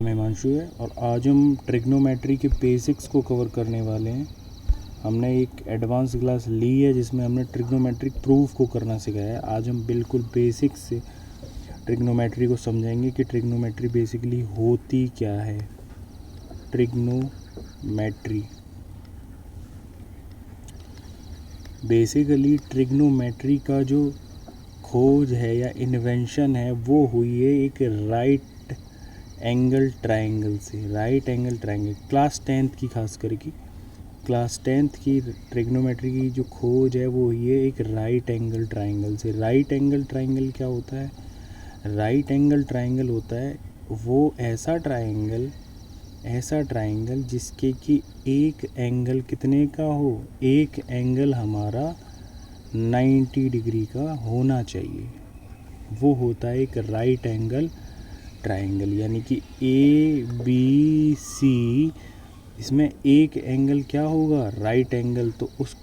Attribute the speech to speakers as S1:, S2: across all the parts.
S1: हिमांशु है और आज हम ट्रिग्नोमेट्री के बेसिक्स को कवर करने वाले हैं। हमने एक एडवांस क्लास ली है जिसमें हमने ट्रिग्नोमेट्रिक प्रूफ को करना सिखाया है। आज हम बिल्कुल बेसिक्स से ट्रिग्नोमेट्री को समझेंगे कि ट्रिग्नोमेट्री बेसिकली होती क्या है। ट्रिग्नोमेट्री बेसिकली ट्रिग्नोमेट्री का जो खोज है या इन्वेंशन है वो हुई है एक राइट एंगल ट्रायंगल से। Right angle triangle class 10th की खास करके क्लास 10th की ट्रिग्नोमेट्री की जो खोज है वो हुई है एक राइट एंगल ट्रायंगल से। राइट एंगल ट्रायंगल क्या होता है? राइट एंगल ट्रायंगल होता है वो ऐसा ट्रायंगल जिसके कि एक एंगल कितने का हो, एक एंगल हमारा 90 डिग्री का होना चाहिए, वो होता है एक राइट एंगल ट्रायंगल। यानी कि ABC इसमें एक एंगल क्या होगा, राइट एंगल, तो उस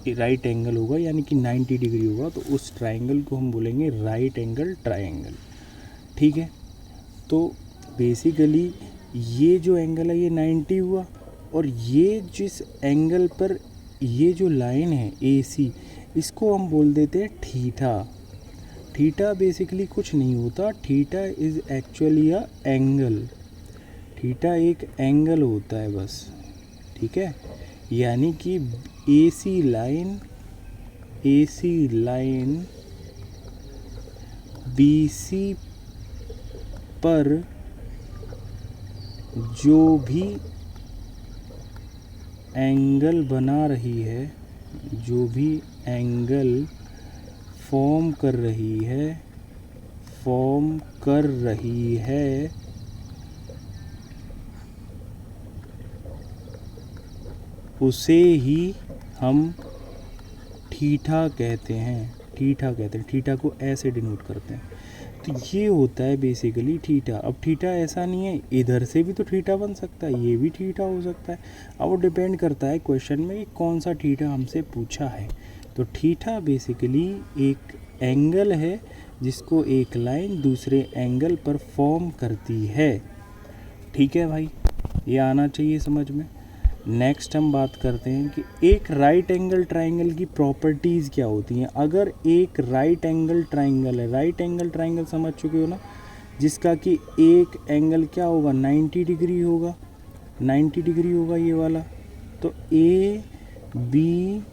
S1: राइट एंगल होगा यानी कि 90 डिग्री होगा, तो उस ट्रायंगल को हम बोलेंगे राइट एंगल ट्रायंगल। ठीक है, तो बेसिकली ये जो एंगल है ये 90 हुआ और ये जिस एंगल पर ये जो लाइन है AC इसको हम बोल देते हैं थीटा। थीटा बेसिकली कुछ नहीं होता, theta is actually a angle. Theta एक एंगल होता है बस। ठीक है, यानी कि AC लाइन BC पर जो भी एंगल बना रही है, जो भी एंगल फॉर्म कर रही है उसे ही हम थीटा कहते हैं। थीटा को ऐसे डिनोट करते हैं। तो ये होता है बेसिकली थीटा। अब थीटा ऐसा नहीं है, इधर से भी तो थीटा बन सकता है, ये भी थीटा हो सकता है। अब वो डिपेंड करता है क्वेश्चन में कि कौन सा थीटा हमसे पूछा है। तो थीटा बेसिकली एक एंगल है जिसको एक लाइन दूसरे एंगल पर फॉर्म करती है। ठीक है भाई, ये आना चाहिए समझ में। नेक्स्ट हम बात करते हैं कि एक राइट एंगल ट्रायंगल की प्रॉपर्टीज़ क्या होती हैं। अगर एक राइट एंगल ट्रायंगल है, राइट एंगल ट्रायंगल समझ चुके हो ना, जिसका कि एक एंगल क्या होगा, 90 डिग्री होगा, 90 डिग्री होगा ये वाला। तो ABC,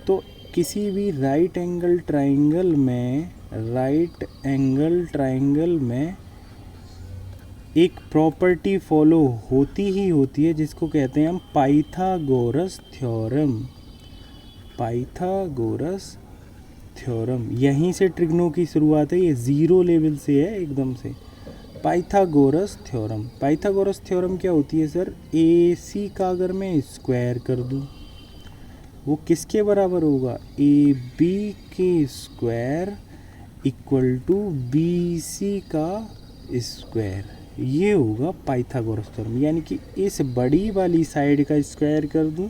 S1: तो किसी भी राइट एंगल ट्रायंगल में एक प्रॉपर्टी फॉलो होती ही होती है जिसको कहते हैं हम पाइथागोरस थ्योरम। यहीं से ट्रिग्नो की शुरुआत है, ये ज़ीरो लेवल से है एकदम से। पाइथागोरस थ्योरम क्या होती है सर? AC का अगर मैं स्क्वायर कर दूं वो किसके बराबर होगा? AB के स्क्वायर इक्वल टू BC का स्क्वायर, ये होगा पाइथागोरस थ्योरम। यानी कि इस बड़ी वाली साइड का स्क्वायर कर दूं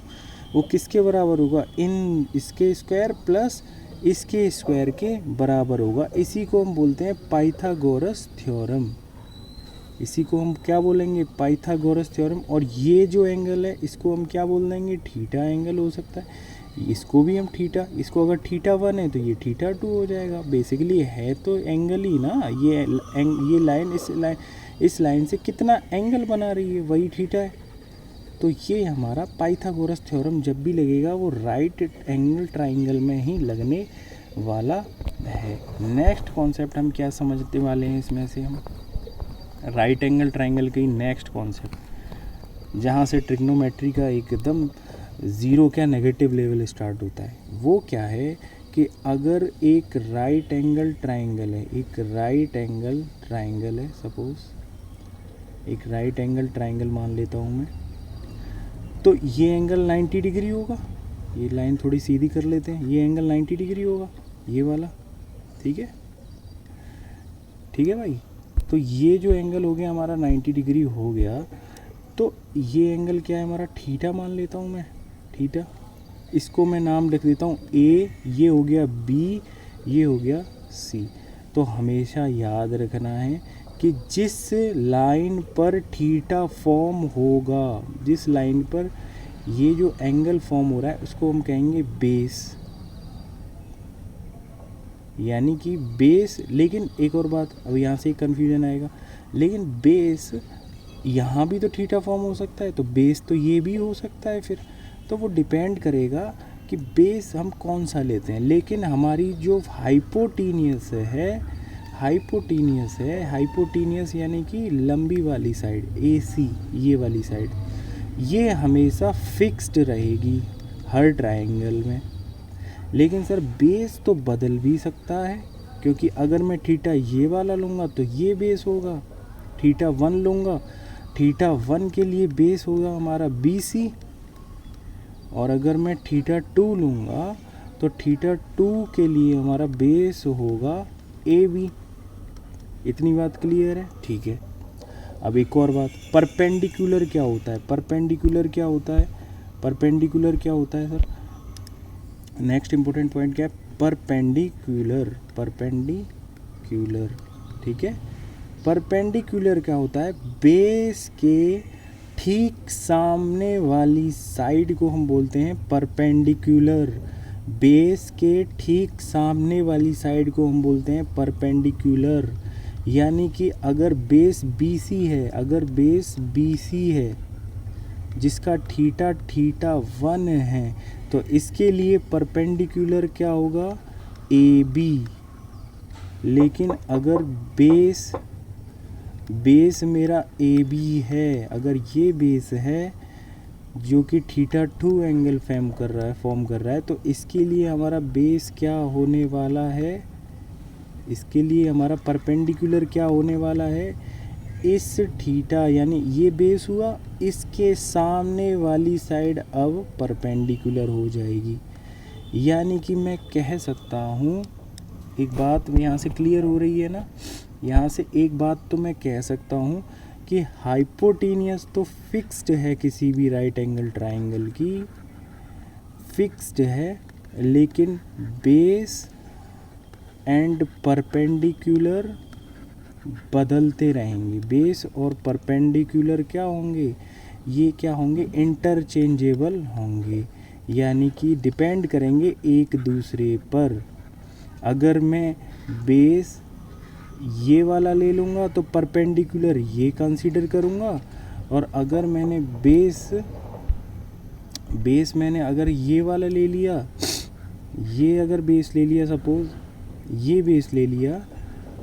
S1: वो किसके बराबर होगा? इन इसके स्क्वायर प्लस इसके स्क्वायर के बराबर होगा। इसी को हम बोलते हैं पाइथागोरस थ्योरम। इसी को हम क्या बोलेंगे? Pythagoras theorem. और ये जो एंगल है इसको हम क्या बोल देंगे? थीटा एंगल हो सकता है। इसको भी हम थीटा, इसको अगर थीटा 1 है तो ये थीटा 2 हो जाएगा। बेसिकली है तो एंगल ही ना, ये लाइन इस लाइन से कितना एंगल बना रही है, वही थीटा है। तो ये हमारा पाइथागोरस थ्योरम जब भी लगेगा वो राइट एंगल ट्रायंगल में ही लगने वाला है। नेक्स्ट कॉन्सेप्ट हम क्या समझने वाले हैं इसमें से? हम राइट एंगल ट्रायंगल की नेक्स्ट कॉन्सेप्ट, जहाँ से ट्रिग्नोमेट्री का एकदम ज़ीरो क्या नेगेटिव लेवल स्टार्ट होता है, वो क्या है कि अगर एक राइट एंगल ट्रायंगल है, सपोज एक राइट एंगल ट्रायंगल मान लेता हूँ मैं, तो ये एंगल 90 डिग्री होगा। ये लाइन थोड़ी सीधी कर लेते हैं, ये एंगल 90 डिग्री होगा, ये वाला। ठीक है भाई। तो ये जो एंगल हो गया हमारा 90 डिग्री हो गया, तो ये एंगल क्या है हमारा? थीटा मान लेता हूँ मैं, थीटा। इसको मैं नाम लिख देता हूँ A, ये हो गया B, ये हो गया C। तो हमेशा याद रखना है कि जिस लाइन पर थीटा फॉर्म होगा, जिस लाइन पर ये जो एंगल फॉर्म हो रहा है उसको हम कहेंगे बेस, यानी कि बेस। लेकिन एक और बात, अब यहाँ से कन्फ्यूजन आएगा, लेकिन बेस यहाँ भी तो थीटा फॉर्म हो सकता है, तो बेस तो ये भी हो सकता है फिर। तो वो डिपेंड करेगा कि बेस हम कौन सा लेते हैं। लेकिन हमारी जो हाइपोटीनियस है, हाइपोटीनियस यानी कि लंबी वाली साइड, AC ये वाली साइड, ये हमेशा फिक्स्ड रहेगी हर ट्रायंगल में। लेकिन सर बेस तो बदल भी सकता है, क्योंकि अगर मैं थीटा ये वाला लूँगा तो ये बेस होगा, थीटा 1 लूँगा, थीटा 1 के लिए बेस होगा हमारा BC, और अगर मैं थीटा 2 लूँगा तो थीटा 2 के लिए हमारा बेस होगा AB। इतनी बात क्लियर है? ठीक है। अब एक और बात, परपेंडिकुलर क्या होता है? परपेंडिकुलर क्या होता है सर? नेक्स्ट इंपॉर्टेंट पॉइंट क्या है? परपेंडिकुलर, ठीक है। परपेंडिकुलर क्या होता है? बेस के ठीक सामने वाली साइड को हम बोलते हैं परपेंडिकुलर। बेस के ठीक सामने वाली साइड को हम बोलते हैं परपेंडिकुलर। यानी कि अगर बेस BC है, जिसका थीटा 1 है, तो इसके लिए परपेंडिकुलर क्या होगा? AB। लेकिन अगर बेस मेरा AB है, अगर ये बेस है जो कि थीटा 2 एंगल फॉर्म कर रहा है, तो इसके लिए हमारा बेस क्या होने वाला है? इसके लिए हमारा परपेंडिकुलर क्या होने वाला है? इस थीटा, यानी ये बेस हुआ, इसके सामने वाली साइड अब परपेंडिकुलर हो जाएगी। यानी कि मैं कह सकता हूँ, एक बात यहाँ से क्लियर हो रही है ना? यहाँ से एक बात तो मैं कह सकता हूँ कि हाइपोटेनियस तो फिक्स्ड है, किसी भी राइट एंगल ट्रायंगल की फिक्स्ड है, लेकिन बेस एंड परपेंडिकुलर बदलते रहेंगे। बेस और परपेंडिकुलर क्या होंगे? ये क्या होंगे? इंटरचेंजेबल होंगे, यानी कि डिपेंड करेंगे एक दूसरे पर। अगर मैं बेस ये वाला ले लूँगा तो परपेंडिकुलर ये कंसीडर करूँगा, और अगर मैंने बेस मैंने अगर ये वाला ले लिया, ये अगर बेस ले लिया, सपोज ये बेस ले लिया,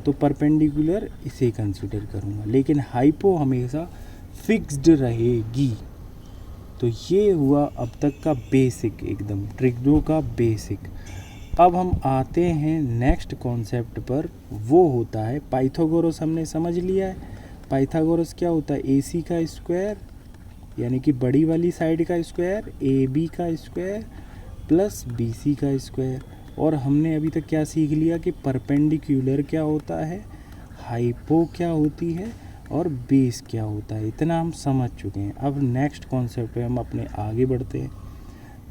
S1: तो परपेंडिकुलर इसे कंसीडर करूँगा। लेकिन हाइपो हमेशा फिक्स्ड रहेगी। तो ये हुआ अब तक का बेसिक, एकदम ट्रिग्नो का बेसिक। अब हम आते हैं नेक्स्ट कॉन्सेप्ट पर, वो होता है पाइथागोरस। हमने समझ लिया है पाइथागोरस क्या होता है? AC का स्क्वायर, यानी कि बड़ी वाली साइड का स्क्वायर, AB का स्क्वायर प्लस BC का स्क्वायर। और हमने अभी तक क्या सीख लिया कि परपेंडिकुलर क्या होता है, हाइपो क्या होती है, और बेस क्या होता है। इतना हम समझ चुके हैं। अब नेक्स्ट कॉन्सेप्ट पे हम अपने आगे बढ़ते हैं।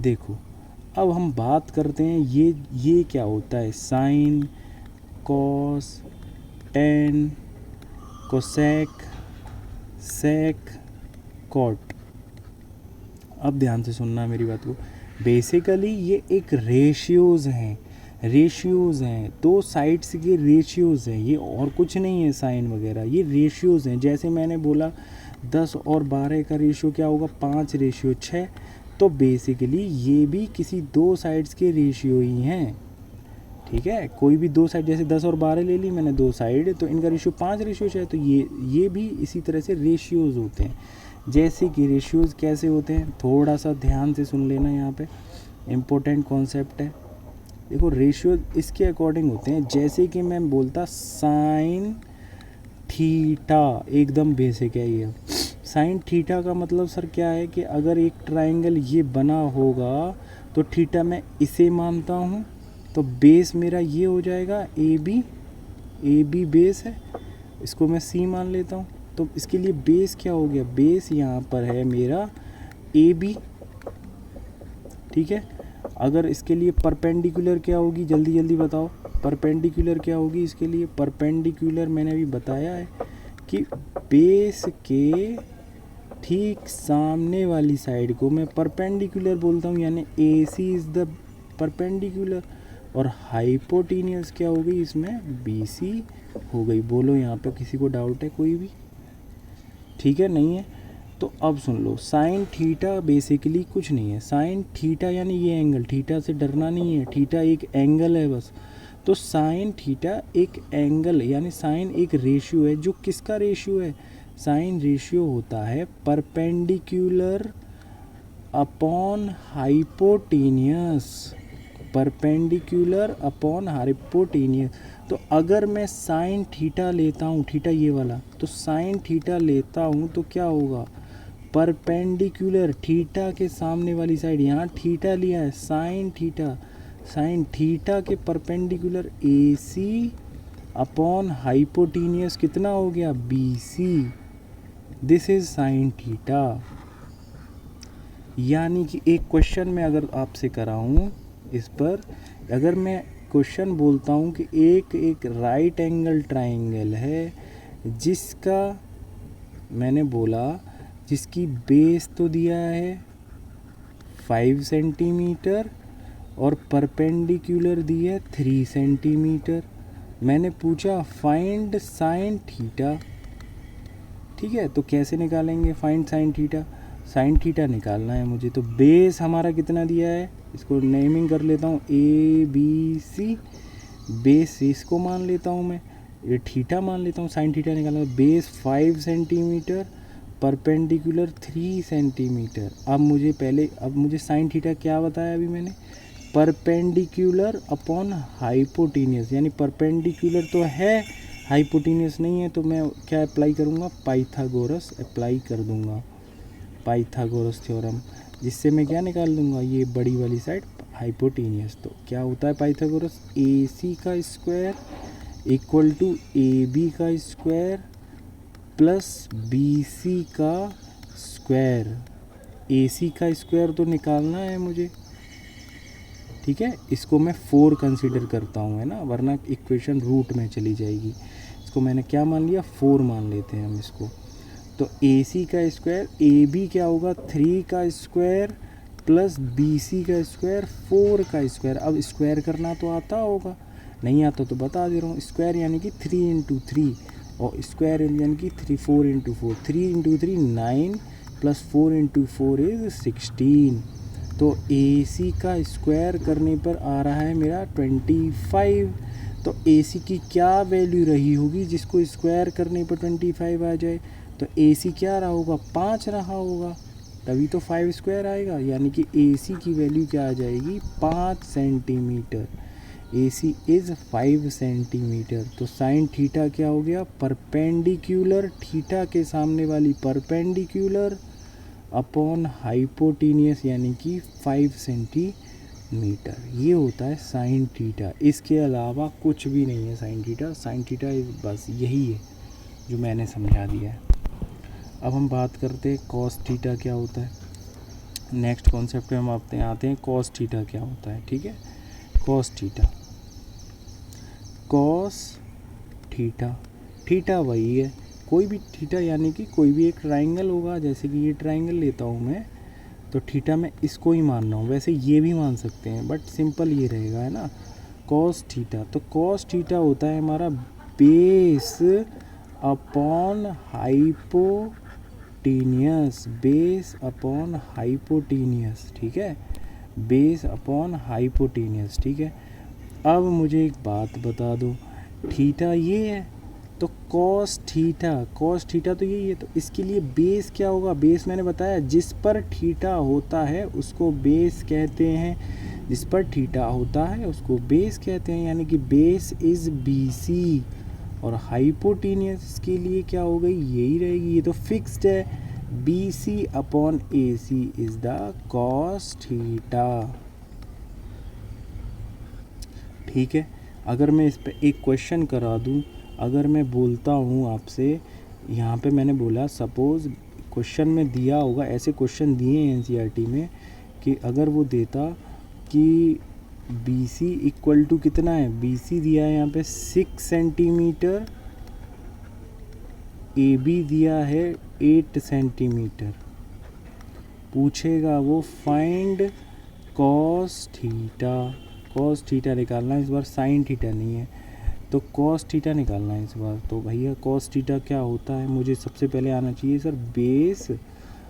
S1: देखो, अब हम बात करते हैं ये क्या होता है? साइन, कॉस, टेन, कोसेक, सेक, कॉट। अब ध्यान से सुनना मेरी बात को। बेसिकली ये एक रेशियोज़ हैं, दो साइड्स के रेशियोज़ हैं, ये और कुछ नहीं है साइन वगैरह, ये रेशियोज़ हैं। जैसे मैंने बोला 10 और 12 का रेशियो क्या होगा? 5:6। तो बेसिकली ये भी किसी दो साइड्स के रेशियो ही हैं, ठीक है। कोई भी दो साइड, जैसे 10 और 12 ले ली मैंने दो साइड, तो इनका रेशियो 5:6 है। तो ये भी इसी तरह से रेशियोज़ होते हैं। जैसे कि रेशियोज़ कैसे होते हैं, थोड़ा सा ध्यान से सुन लेना, यहाँ पे इम्पोर्टेंट कॉन्सेप्ट है। देखो, रेशियो इसके अकॉर्डिंग होते हैं, जैसे कि मैं बोलता साइन थीटा, एकदम बेसिक है ये। साइन थीटा का मतलब सर क्या है कि अगर एक ट्रायंगल ये बना होगा तो थीटा मैं इसे मानता हूँ, तो बेस मेरा ये हो जाएगा ए बी बेस है, इसको मैं सी मान लेता हूँ। तो इसके लिए बेस क्या हो गया? बेस यहाँ पर है मेरा ए बी, ठीक है। अगर इसके लिए परपेंडिकुलर क्या होगी, जल्दी जल्दी बताओ, परपेंडिकुलर क्या होगी इसके लिए? परपेंडिकुलर मैंने अभी बताया है कि बेस के ठीक सामने वाली साइड को मैं परपेंडिकुलर बोलता हूँ, यानी ए सी इज़ द परपेंडिकुलर, और हाइपोटीनियस क्या हो गई इसमें, बी सी हो गई। बोलो यहाँ पे किसी को डाउट है कोई भी? ठीक है, नहीं है? तो अब सुन लो, साइन थीटा बेसिकली कुछ नहीं है। साइन थीटा यानी ये एंगल, थीटा से डरना नहीं है, थीटा एक एंगल है बस। तो साइन थीटा एक एंगल यानी साइन एक रेशियो है। जो किसका रेशियो है? साइन रेशियो होता है perpendicular upon hypotenuse, perpendicular upon hypotenuse. तो अगर मैं साइन थीटा लेता हूँ, थीटा ये वाला, तो साइन थीटा लेता हूँ तो क्या होगा, परपेंडिकुलर थीटा के सामने वाली साइड, यहाँ थीटा लिया है, साइन थीटा, साइन थीटा के perpendicular A C upon hypotenuse कितना हो गया, B C. This is sine theta. यानी कि एक क्वेश्चन में अगर आपसे कराऊँ इस पर, अगर मैं क्वेश्चन बोलता हूँ कि एक राइट एंगल ट्राइंगल है जिसका, मैंने बोला जिसकी बेस तो दिया है 5 सेंटीमीटर और परपेंडिकुलर दी है 3 सेंटीमीटर। मैंने पूछा फाइंड साइन थीटा। ठीक है, तो कैसे निकालेंगे find sign theta? Sine theta निकालना है मुझे, तो बेस हमारा कितना दिया है, इसको नेमिंग कर लेता हूँ ए बी सी। बेस इसको मान लेता हूँ मैं, ये थीटा मान लेता हूँ। साइन थीटा निकालना है, बेस 5 सेंटीमीटर, परपेंडिकुलर 3 सेंटीमीटर। अब मुझे साइन थीटा क्या बताया अभी मैंने, परपेंडिकुलर अपॉन हाइपोटेनियस, यानी परपेंडिकुलर तो है, हाइपोटेनियस नहीं है। तो मैं क्या अप्लाई करूँगा, पाइथागोरस अप्लाई कर दूँगा, पाइथागोरस थ्योरम, जिससे मैं क्या निकाल दूँगा, ये बड़ी वाली साइड हाइपोटेनियस। तो क्या होता है पाइथागोरस, ए सी का square equal to A B का स्क्वायर प्लस बी सी का स्क्वायर। ए सी का स्क्वायर तो निकालना है मुझे, ठीक है, इसको मैं 4 कंसीडर करता हूँ, है ना, वरना इक्वेशन रूट में चली जाएगी। इसको मैंने क्या मान लिया, 4 मान लेते हैं हम इसको। तो ए सी का स्क्वायर, ए बी क्या होगा 3 का स्क्वायर प्लस बी सी का स्क्वायर 4 का स्क्वायर। अब स्क्वायर करना तो आता होगा, नहीं आता तो बता दे रहा हूँ। स्क्वायर यानी कि 3 इंटू 3, और स्क्वायर यानी कि 4 into 4, 3 into 3 9 plus 4 into 4 is 16। तो ए सी का स्क्वायर करने पर आ रहा है मेरा 25। तो ए सी की क्या वैल्यू रही होगी जिसको स्क्वायर करने पर 25 आ जाए, तो ए सी क्या रहा होगा, 5 रहा होगा, तभी तो 5 स्क्वायर आएगा। यानी कि ए सी की वैल्यू क्या आ जाएगी, 5 centimetre. A C is 5 centimetre. तो साइन थीटा क्या हो गया, परपेंडिकुलर, थीटा के सामने वाली परपेंडिकुलर अपॉन हाइपोटेनियस यानी कि 5 सेंटीमीटर। ये होता है साइन थीटा, इसके अलावा कुछ भी नहीं है साइन थीटा। साइन थीटा बस यही है जो मैंने समझा दिया है। अब हम बात करते हैं कॉस थीटा क्या होता है। नेक्स्ट कॉन्सेप्ट पे हम आते हैं कॉस थीटा क्या होता है। ठीक है, cos theta, cos theta, theta वही है, कोई भी थीटा यानी कि कोई भी एक ट्राइंगल होगा, जैसे कि ये ट्राइंगल लेता हूँ मैं, तो थीटा मैं इसको ही मान रहा हूँ। वैसे ये भी मान सकते हैं बट सिंपल ये रहेगा, है ना, कॉस थीटा। तो कॉस थीटा होता है हमारा base upon hypotenuse, base upon hypotenuse. ठीक है, बेस अपॉन हाइपोटेनियस। ठीक है, अब मुझे एक बात बता दो, थीटा ये है तो कॉस थीटा, कॉस थीटा तो यही है, तो इसके लिए बेस क्या होगा, बेस मैंने बताया जिस पर थीटा होता है उसको बेस कहते हैं, जिस पर थीटा होता है उसको बेस कहते हैं, यानी कि बेस इज़ बी सी। और हाइपोटेनियस के लिए क्या हो गई, यही रहेगी, ये तो फिक्स्ड है, B C upon A C is the cos theta. ठीक है, अगर मैं इस पर एक क्वेश्चन करा दूं, अगर मैं बोलता हूँ आपसे, यहाँ पे मैंने बोला सपोज़ क्वेश्चन में दिया होगा, ऐसे क्वेश्चन दिए हैं एनसीईआरटी में, कि अगर वो देता कि बी सी इक्वल टू कितना है, बी सी दिया है यहाँ पे 6 सेंटीमीटर ए बी दिया है 8 सेंटीमीटर, पूछेगा वो find cos theta. Cos theta निकालना है इस बार, साइन थीटा नहीं है, तो कॉस थीटा निकालना है इस बार। तो भैया कॉस थीटा क्या होता है, मुझे सबसे पहले आना चाहिए सर बेस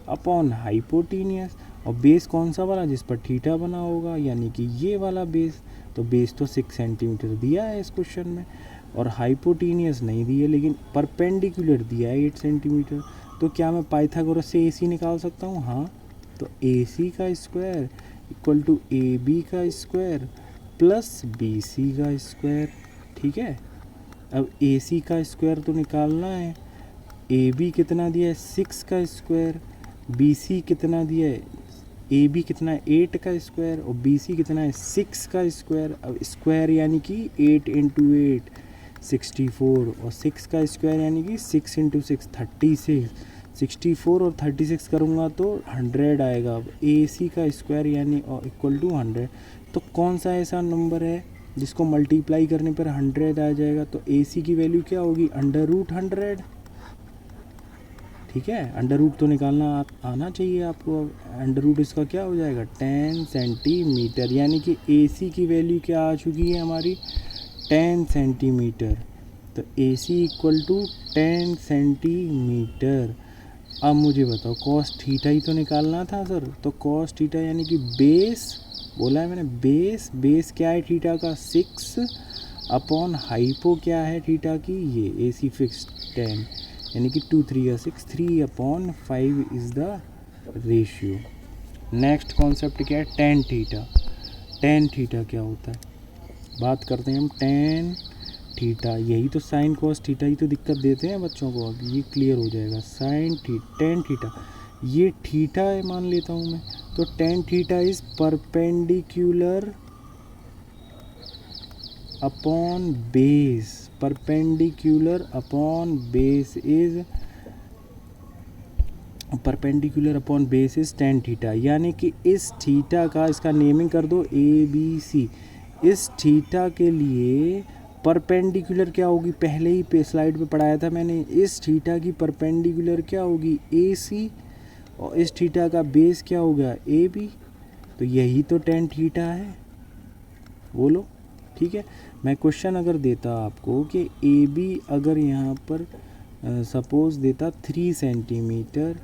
S1: अपॉन हाइपोटीनियस, और बेस कौन सा वाला, जिस पर थीटा बना होगा, यानी कि ये वाला बेस। तो बेस तो 6 सेंटीमीटर दिया है इस क्वेश्चन में, और हाइपोटीनियस नहीं दिया, लेकिन परपेंडिकुलर दिया है 8 सेंटीमीटर। तो क्या मैं पाइथागोरस से AC निकाल सकता हूँ? हाँ, तो AC का स्क्वायर इक्वल टू AB का स्क्वायर प्लस BC का स्क्वायर। ठीक है, अब AC का स्क्वायर तो निकालना है, AB कितना दिया है 6 का स्क्वायर, BC कितना दिया है, AB कितना है 8 का स्क्वायर, और BC कितना है 6 का स्क्वायर। अब स्क्वायर यानी कि 8 इंटू 8 64, और 6 का स्क्वायर यानी कि 6 इंटू 6 36, 64 और 36 करूँगा तो 100 आएगा। अब AC का स्क्वायर यानी इक्वल टू 100। तो कौन सा ऐसा नंबर है जिसको मल्टीप्लाई करने पर 100 आ जाएगा? तो AC की वैल्यू क्या होगी, √100। ठीक है, अंडर रूट तो निकालना आना चाहिए आपको। अंडर रूट इसका क्या हो जाएगा 10 सेंटीमीटर, यानी कि AC की वैल्यू क्या आ चुकी है हमारी 10 सेंटीमीटर। तो AC इक्वल टू 10 सेंटीमीटर। अब मुझे बताओ कॉस थीटा ही तो निकालना था सर, तो कॉस थीटा यानी कि बेस, बोला है मैंने बेस क्या है थीटा का 6 अपॉन हाइपो क्या है थीटा की, ये AC फिक्स 10, यानी कि 2 3 या 6, 3/5 is the ratio. Next concept क्या है, टेन थीटा। टेन थीटा क्या होता है, बात करते हैं हम टेन थीटा। यही तो साइन कॉस थीटा ही तो दिक्कत देते हैं बच्चों को। अब ये क्लियर हो जाएगा, टेन थीटा, ये थीटा है मान लेता हूँ मैं, तो tan theta is perpendicular upon base, perpendicular upon base is perpendicular upon base is tan theta, यानी कि इस थीटा का, इसका नेमिंग कर दो ABC। इस थीटा के लिए परपेंडिकुलर क्या होगी, पहले ही पे स्लाइड पे पढ़ाया था मैंने, इस थीटा की परपेंडिकुलर क्या होगी AC, और इस थीटा का बेस क्या होगा AB। तो यही तो टेन थीटा है, बोलो। ठीक है, मैं क्वेश्चन अगर देता आपको कि AB अगर यहाँ पर सपोज़ देता 3 सेंटीमीटर,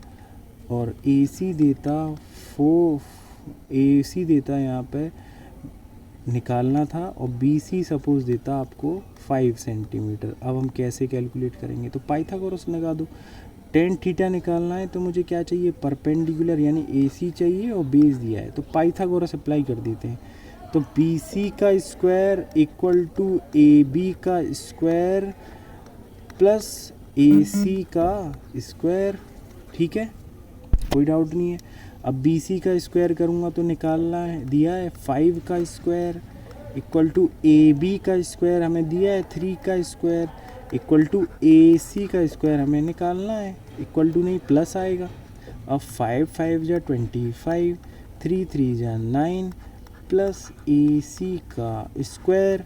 S1: और AC देता 4, AC देता यहाँ पे निकालना था, और BC सपोज़ देता आपको 5 सेंटीमीटर। अब हम कैसे कैलकुलेट करेंगे, तो पाइथागोरस लगा दो। टेन थीटा निकालना है तो मुझे क्या चाहिए, परपेंडिकुलर यानी AC चाहिए, और बेस दिया है, तो पाइथागोरस अप्लाई कर देते हैं। तो BC का स्क्वायर इक्वल टू AB का स्क्वायर प्लस AC का स्क्वायर। ठीक है, कोई डाउट नहीं है। अब BC का स्क्वायर करूँगा तो निकालना है, दिया है 5 का स्क्वायर इक्वल टू AB का स्क्वायर हमें दिया है 3 का स्क्वायर इक्वल टू AC का स्क्वायर हमें निकालना है, इक्वल टू नहीं प्लस आएगा। अब 5 5 जा 25, 3 3 जा 9 प्लस AC का स्क्वायर,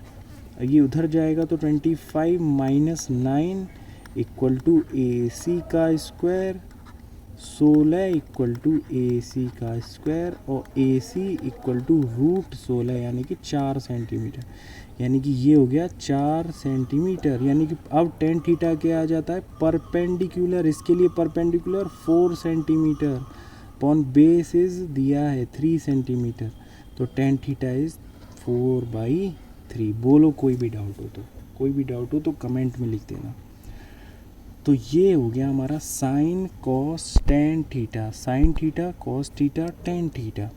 S1: ये उधर जाएगा तो 25 माइनस 9 इक्वल टू AC का स्क्वायर, 16 इक्वल टू AC का स्क्वायर, और AC इक्वल टू √16 यानी कि 4 सेंटीमीटर, यानी कि ये हो गया 4 सेंटीमीटर। यानी कि अब टेन थीटा क्या आ जाता है, परपेंडिकुलर, इसके लिए perpendicular 4 centimetre upon base is दिया है 3 सेंटीमीटर, तो टेन थीटा इज 4/3। बोलो कोई भी डाउट हो तो, कोई भी डाउट हो तो कमेंट में लिख देना। तो ये हो गया हमारा sine cos tan theta, sine theta cos theta tan theta.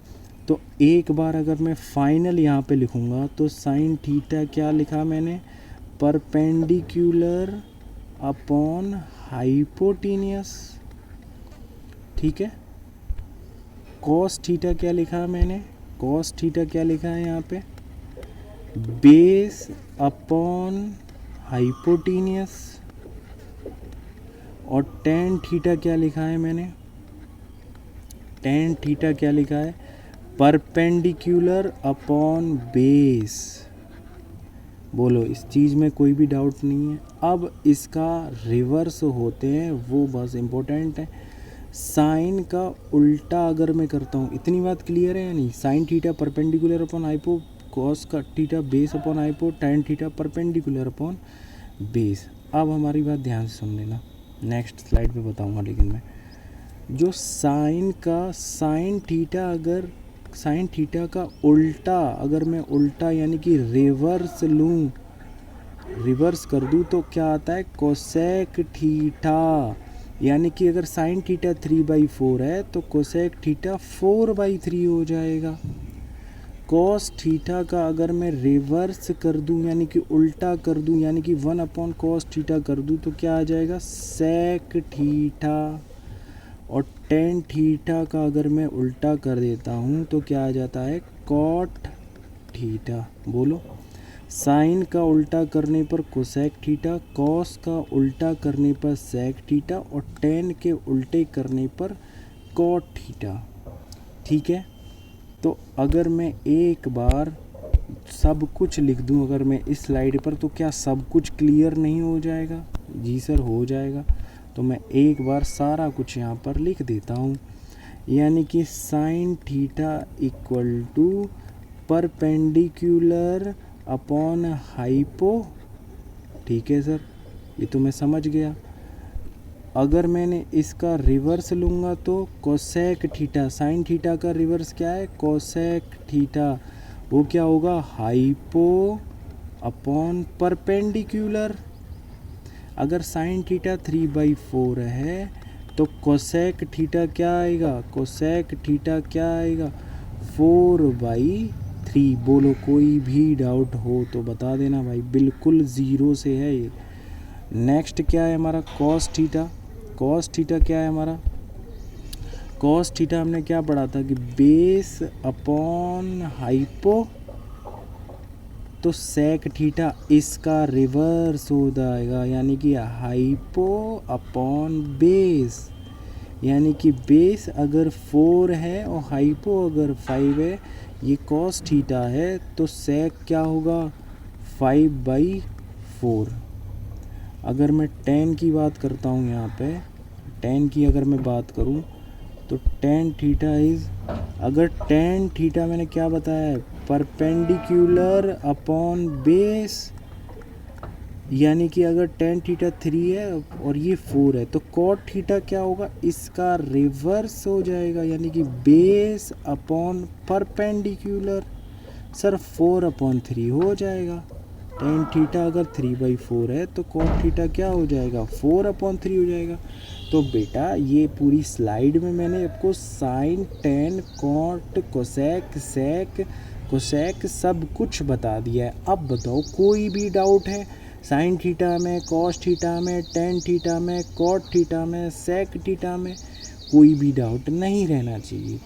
S1: तो एक बार अगर मैं फाइनल यहाँ पे लिखूँगा तो साइन थीटा क्या लिखा मैंने, परपेंडिकुलर अपॉन हाइपोटीनियस। ठीक है, कॉस थीटा क्या लिखा मैंने, कॉस थीटा क्या लिखा है यहाँ पे, बेस अपॉन हाइपोटीनियस। और टेन थीटा क्या लिखा है मैंने, टेन थीटा क्या लिखा है, परपेंडिकुलर अपॉन बेस, बोलो, इस चीज़ में कोई भी डाउट नहीं है। अब इसका रिवर्स होते हैं वो बस इम्पोर्टेंट है। साइन का उल्टा अगर मैं करता हूँ, इतनी बात क्लियर है या नहीं? Sine theta perpendicular upon hypo, cos का theta base upon hypo, tan theta perpendicular upon base. अब हमारी बात ध्यान से सुन लेना, नेक्स्ट स्लाइड पे बताऊँगा। लेकिन मैं जो साइन थीटा का उल्टा अगर मैं उल्टा यानी कि रिवर्स लूँ, रिवर्स कर दूँ तो क्या आता है? Cosec theta. यानी कि अगर साइन थीटा 3/4 है तो कोसेक थीटा 4/3 हो जाएगा। कॉस थीटा का अगर मैं रिवर्स कर दूं यानी कि उल्टा कर दूं यानी कि 1 कॉस थीटा कर दूं तो क्या आ जाएगा? Sec theta. और टेन थीटा का अगर मैं उल्टा कर देता हूं तो क्या आ जाता है? Cot theta. बोलो, साइन का उल्टा करने पर कोसेक थीटा, कॉस का उल्टा करने पर सेक थीटा और टेन के उल्टे करने पर कॉट थीटा। ठीक है, तो अगर मैं एक बार सब कुछ लिख दूं अगर मैं इस स्लाइड पर, तो क्या सब कुछ क्लियर नहीं हो जाएगा? जी सर, हो जाएगा। तो मैं एक बार सारा कुछ यहाँ पर लिख देता हूँ। यानी कि sine theta equal to perpendicular upon hypo. ठीक है सर, ये तो मैं समझ गया। अगर मैंने इसका रिवर्स लूँगा तो कोसेक थीटा, साइन थीटा का रिवर्स क्या है? Cosec theta. वो क्या होगा? Hypo upon perpendicular. अगर साइन थीटा 3/4 है तो कोसेक थीटा क्या आएगा? कोसेक थीटा क्या आएगा? 4/3। बोलो, कोई भी डाउट हो तो बता देना भाई, बिल्कुल ज़ीरो से है ये। नेक्स्ट क्या है हमारा? Cos theta. कॉस थीटा क्या है हमारा? कॉस थीटा हमने क्या पढ़ा था कि बेस अपॉन हाइपो, तो सेक थीटा इसका रिवर्स हो जाएगा यानी कि हाइपो अपॉन बेस। यानी कि बेस अगर 4 है और हाइपो अगर 5 है, ये कॉस थीटा है, तो सेक क्या होगा? 5/4। अगर मैं टेन की बात करता हूँ, यहाँ पे टेन की अगर मैं बात करूँ तो टेन थीटा इज़, अगर टेन थीटा मैंने क्या बताया है? Perpendicular upon base. यानी कि अगर टेन थीटा 3 है और ये 4 है तो कॉट थीटा क्या होगा? इसका रिवर्स हो जाएगा यानी कि बेस अपॉन परपेंडिकुलर। सर 4/3 हो जाएगा। टेन थीटा अगर 3/4 है तो कॉट थीटा क्या हो जाएगा? 4/3 हो जाएगा। तो बेटा ये पूरी स्लाइड में मैंने आपको साइन, टेन, कॉट, कोसेक, सेक, कोसेक सब कुछ बता दिया है। अब बताओ, कोई भी डाउट है? साइन थीटा में, कॉस थीटा में, टेन थीटा में, कॉट थीटा में, सेक थीटा में कोई भी डाउट नहीं रहना चाहिए।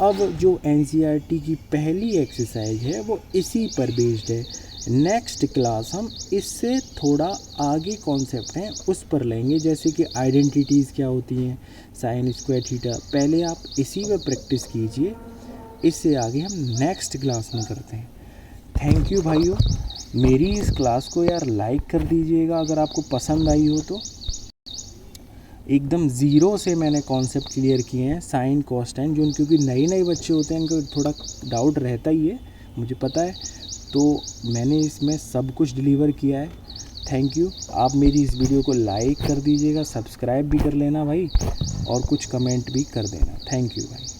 S1: अब जो एनसीईआरटी की पहली एक्सरसाइज है वो इसी पर बेस्ड है। नेक्स्ट क्लास हम इससे थोड़ा आगे कॉन्सेप्ट हैं उस पर लेंगे, जैसे कि आइडेंटिटीज़ क्या होती हैं, साइन स्क्वायर थीटा। पहले आप इसी पर प्रैक्टिस कीजिए, इससे आगे हम नेक्स्ट क्लास में करते हैं। थैंक यू भाइयों। मेरी इस क्लास को यार लाइक कर दीजिएगा अगर आपको पसंद आई हो तो। एकदम ज़ीरो से मैंने कॉन्सेप्ट क्लियर किए हैं, साइन कॉस टेन, जो क्योंकि नए बच्चे होते हैं इनको थोड़ा डाउट रहता ही है, मुझे पता है, तो मैंने इसमें सब कुछ डिलीवर किया है। Thank you. आप मेरी इस वीडियो को लाइक कर दीजिएगा, सब्सक्राइब भी कर लेना भाई, और कुछ कमेंट भी कर देना। थैंक यू भाई।